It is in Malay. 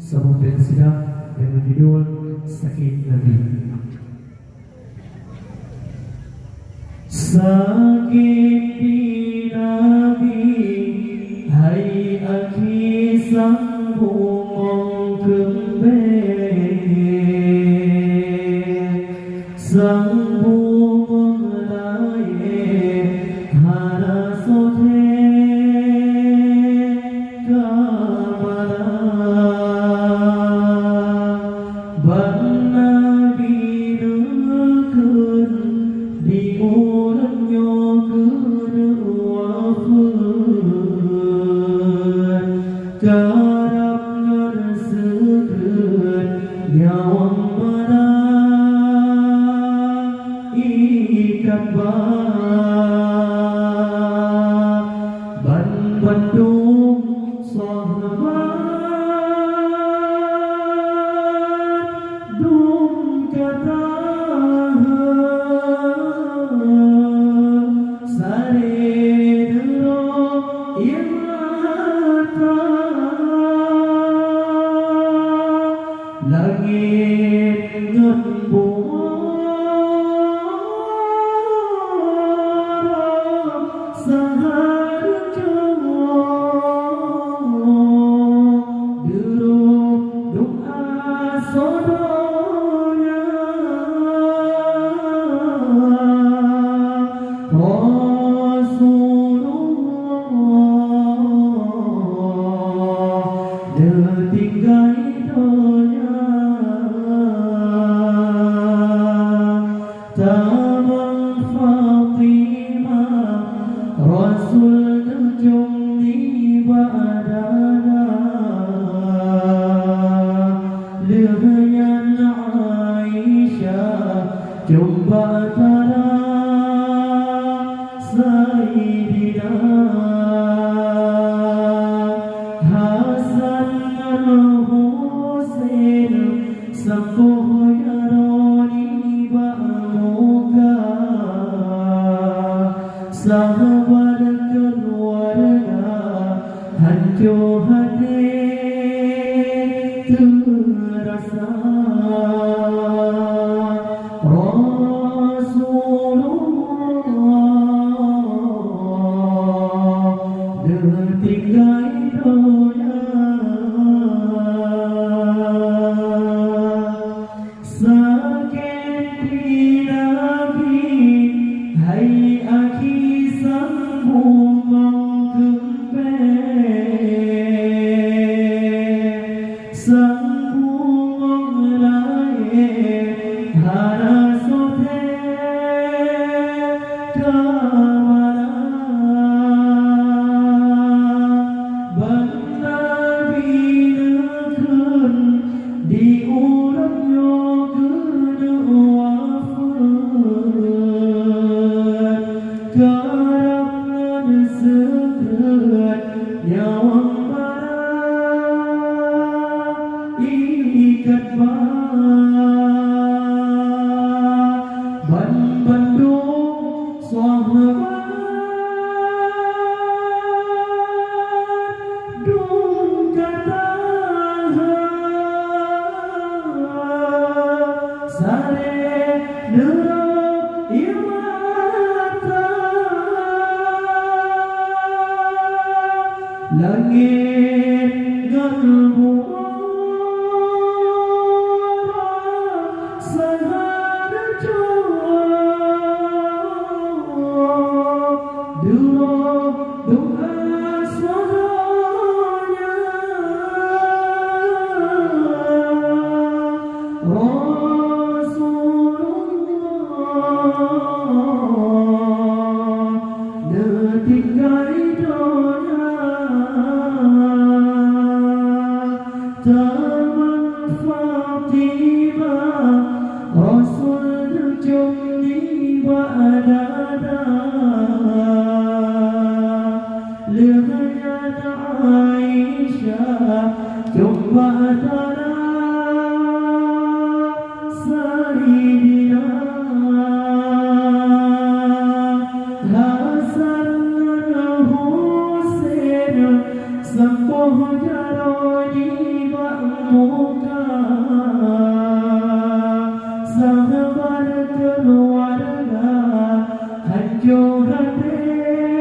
sebuah pensil dengan judul Sakit Nabi. Sakit di Nabi, hai akhi sang bumong kembali, sang bumong laye hara sothe kamala, ban Nabi dukun di orang nyokun wafat, karap ngersekun nyawang mana ikat ban Bandung sahabat dung kata langit ngân buông sahar jauh duduk doa saudaranya Rasulullah ditinggal Tamang Fatimah Rasul nujum di badana, lehnya Aisyah jumpa tara Sayyidina Hasan al-Husain sambuh yaroni ba'muka, sahabat keluarga hancur hati terasa. Rasulullah ditinggal dunia, sakit di Nabi, hai akhi sang bumong kembali, sang bumong laye hara sothe kamala, ban Nabi dukun di orang nyokun wafat, karap ngersekun nyawang mana ikat ban Bandung sahabat dung kata sare nerok imata, langit ngalbu sahar jauh duduk doa saudaranya Rasulullah ditinggal dunia, Tamang Fatimah Rasul nujum di badana, lehnya Aisyah jumpa tara Sayyidina Hasan al-Husain sambuh jaroni ba'mu जो हाथे